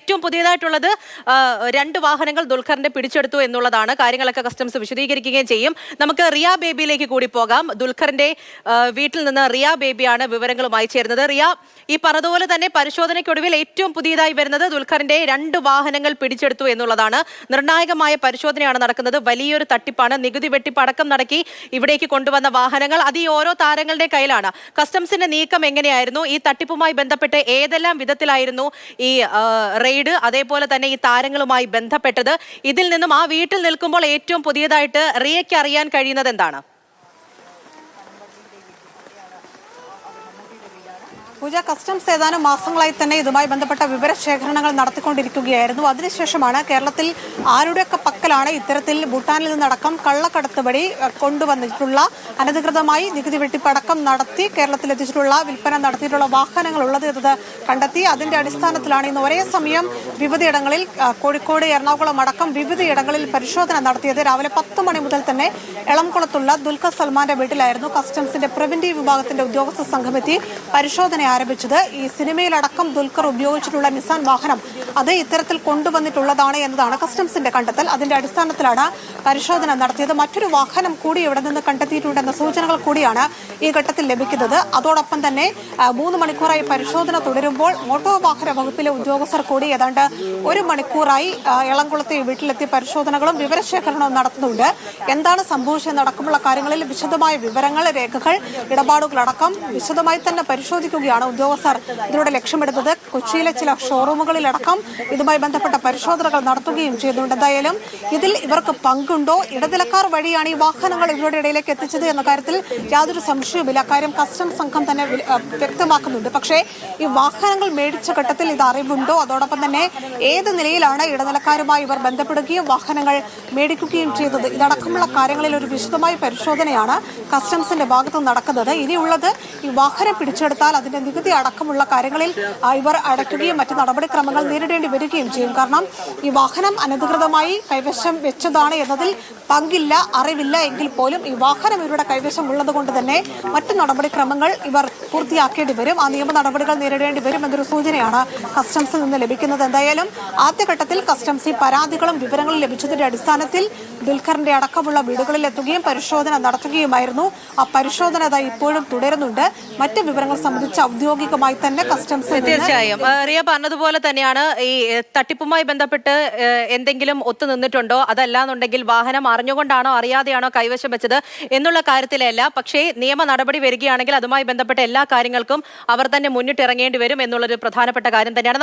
ഏറ്റവും പുതിയതായിട്ടുള്ളത് 2 വാഹനങ്ങൾ ദുൽഖറിന്റെ പിടിച്ചെടുത്തു എന്നുള്ളതാണ്. കാര്യങ്ങളൊക്കെ കസ്റ്റംസ് വിശദീകരിക്കുകയും ചെയ്യും. നമുക്ക് റിയ ബേബിയിലേക്ക് കൂടി പോകാം. ദുൽഖറിന്റെ വീട്ടിൽ നിന്ന് റിയ ബേബിയാണ് വിവരങ്ങളുമായി ചേരുന്നത്. റിയ, ഈ പറഞ്ഞതുപോലെ തന്നെ പരിശോധനയ്ക്കൊടുവിൽ ഏറ്റവും പുതിയതായി വരുന്നത് ദുൽഖറിന്റെ 2 വാഹനങ്ങൾ പിടിച്ചെടുത്തു എന്നുള്ളതാണ്. നിർണായകമായ പരിശോധനയാണ് നടക്കുന്നത്. വലിയൊരു തട്ടിപ്പാണ്. നികുതി വെട്ടിപ്പ് അടക്കം നടക്കി ഇവിടേക്ക് കൊണ്ടുവന്ന വാഹനങ്ങൾ അത് ഈ ഓരോ താരങ്ങളുടെ കയ്യിലാണ്. കസ്റ്റംസിന്റെ നീക്കം എങ്ങനെയായിരുന്നു? ഈ തട്ടിപ്പുമായി ബന്ധപ്പെട്ട് ഏതെല്ലാം വിധത്തിലായിരുന്നു ഈ റെയ്ഡ്, അതേപോലെ തന്നെ ഈ താരങ്ങളുമായി ബന്ധപ്പെട്ടത്? ഇതിൽ നിന്നും ആ വീട്ടിൽ നിൽക്കുമ്പോൾ ഏറ്റവും പുതിയതായിട്ട് റിയയ്ക്ക് അറിയാൻ കഴിയുന്നത് എന്താണ്? പൂജ, കസ്റ്റംസ് ഏതാനും മാസങ്ങളായി തന്നെ ഇതുമായി ബന്ധപ്പെട്ട വിവരശേഖരണങ്ങൾ നടത്തിക്കൊണ്ടിരിക്കുകയായിരുന്നു. അതിനുശേഷമാണ് കേരളത്തിൽ ആരുടെയൊക്കെ പക്കലാണ് ഇത്തരത്തിൽ ഭൂട്ടാനിൽ നിന്നടക്കം കള്ളക്കടത്ത് വഴി കൊണ്ടുവന്നിട്ടുള്ള അനധികൃതമായി നികുതി വെട്ടിപ്പടക്കം നടത്തി കേരളത്തിൽ എത്തിച്ചിട്ടുള്ള വിൽപ്പന നടത്തിയിട്ടുള്ള വാഹനങ്ങൾ ഉള്ളത് എന്നത് കണ്ടെത്തി. അതിന്റെ അടിസ്ഥാനത്തിലാണ് ഇന്ന് ഒരേ സമയം വിവിധയിടങ്ങളിൽ കോഴിക്കോട്, എറണാകുളം അടക്കം വിവിധയിടങ്ങളിൽ പരിശോധന നടത്തിയത്. രാവിലെ 10 മണി മുതൽ തന്നെ എളംകുളത്തുള്ള ദുൽഖർ സൽമാന്റെ വീട്ടിലായിരുന്നു കസ്റ്റംസിന്റെ പ്രിവന്റീവ് വിഭാഗത്തിന്റെ ഉദ്യോഗസ്ഥ സംഘമെത്തി പരിശോധന ആരംഭിച്ചത്. ഈ സിനിമയിലടക്കം ദുൽഖർ ഉപയോഗിച്ചിട്ടുള്ള നിസാൻ വാഹനം അത് ഇത്തരത്തിൽ കൊണ്ടുവന്നിട്ടുള്ളതാണ് എന്നതാണ് കസ്റ്റംസിന്റെ കണ്ടെത്തൽ. അതിന്റെ അടിസ്ഥാനത്തിലാണ് പരിശോധന നടത്തിയത്. മറ്റൊരു വാഹനം കൂടി ഇവിടെ നിന്ന് കണ്ടെത്തിയിട്ടുണ്ടെന്ന സൂചനകൾ കൂടിയാണ് ഈ ഘട്ടത്തിൽ ലഭിക്കുന്നത്. അതോടൊപ്പം തന്നെ 3 മണിക്കൂറായി പരിശോധന തുടരുമ്പോൾ മോട്ടോർ വാഹന വകുപ്പിലെ ഉദ്യോഗസ്ഥർ കൂടി ഏതാണ്ട് 1 മണിക്കൂറായി എളംകുളത്തെ വീട്ടിലെത്തി പരിശോധനകളും വിവരശേഖരണവും നടത്തുന്നുണ്ട്. എന്താണ് സംഭവിച്ചതെന്നടക്കമുള്ള കാര്യങ്ങളിൽ വിശദമായ വിവരങ്ങൾ, രേഖകൾ, ഇടപാടുകളടക്കം വിശദമായി തന്നെ പരിശോധിക്കുകയാണ് ഉദ്യോഗസ്ഥർ ഇതിലൂടെ ലക്ഷ്യമിടുന്നത്. കൊച്ചിയിലെ ചില ഷോറൂമുകളിലടക്കം ഇതുമായി ബന്ധപ്പെട്ട പരിശോധനകൾ നടത്തുകയും ചെയ്യുന്നുണ്ട്. എന്തായാലും ഇതിൽ ഇവർക്ക് പങ്കുണ്ടോ, ഇടനിലക്കാർ വഴിയാണ് ഈ വാഹനങ്ങൾ ഇവരുടെ ഇടയിലേക്ക് എത്തിച്ചത് എന്ന കാര്യത്തിൽ യാതൊരു സംശയവുമില്ല. കാര്യം കസ്റ്റംസ് സംഘം തന്നെ വ്യക്തമാക്കുന്നുണ്ട്. പക്ഷേ ഈ വാഹനങ്ങൾ മേടിച്ച ഘട്ടത്തിൽ ഇത് അറിവുണ്ടോ, അതോടൊപ്പം തന്നെ ഏത് നിലയിലാണ് ഇടനിലക്കാരുമായി ഇവർ ബന്ധപ്പെടുകയും വാഹനങ്ങൾ മേടിക്കുകയും ചെയ്തത്, ഇതടക്കമുള്ള കാര്യങ്ങളിൽ ഒരു വിശദമായ പരിശോധനയാണ് കസ്റ്റംസിന്റെ ഭാഗത്ത് നടക്കുന്നത്. ഇനിയുള്ളത് ഈ വാഹനം പിടിച്ചെടുത്താൽ അതിന്റെ നികുതി അടക്കമുള്ള കാര്യങ്ങളിൽ ഇവർ അടയ്ക്കുകയും മറ്റ് നടപടിക്രമങ്ങൾ നേരിടേണ്ടി വരികയും ചെയ്യും. കാരണം ഈ വാഹനം അനധികൃതമായി കൈവശം വെച്ചതാണ് എന്നതിൽ പങ്കില്ല, അറിവില്ല എങ്കിൽ പോലും ഈ വാഹനം ഇവരുടെ കൈവശം ഉള്ളത് കൊണ്ട് തന്നെ മറ്റു നടപടിക്രമങ്ങൾ ഇവർ പൂർത്തിയാക്കേണ്ടി വരും. ആ നിയമ നടപടികൾ നേരിടേണ്ടി വരും എന്നൊരു സൂചനയാണ് കസ്റ്റംസിൽ നിന്ന് ലഭിക്കുന്നത്. എന്തായാലും ആദ്യഘട്ടത്തിൽ കസ്റ്റംസ് ഈ പരാതികളും വിവരങ്ങളും ലഭിച്ചതിന്റെ അടിസ്ഥാനത്തിൽ ദുൽഖറിന്റെ അടക്കമുള്ള വീടുകളിൽ എത്തുകയും പരിശോധന നടത്തുകയുമായിരുന്നു. ആ പരിശോധന ഇപ്പോഴും തുടരുന്നുണ്ട്. മറ്റ് വിവരങ്ങൾ സംബന്ധിച്ച് ഔദ്യോഗികമായി തന്നെ കസ്റ്റംസ് തീർച്ചയായും റിയ പറഞ്ഞതുപോലെ തന്നെയാണ്. ഈ തട്ടിപ്പുമായി ബന്ധപ്പെട്ട് എന്തെങ്കിലും ഒത്തുനിന്നിട്ടുണ്ടോ, അതല്ലാന്നുണ്ടെങ്കിൽ വാഹനം അറിഞ്ഞുകൊണ്ടാണോ അറിയാതെയാണോ കൈവശം വെച്ചത് എന്നുള്ള കാര്യത്തിലല്ല. പക്ഷേ നിയമ നടപടി വരികയാണെങ്കിൽ അതുമായി ബന്ധപ്പെട്ട എല്ലാ കാര്യങ്ങൾക്കും അവർ തന്നെ മുന്നിട്ടിറങ്ങേണ്ടി വരും എന്നുള്ളൊരു പ്രധാനപ്പെട്ട കാര്യം തന്നെയാണ്.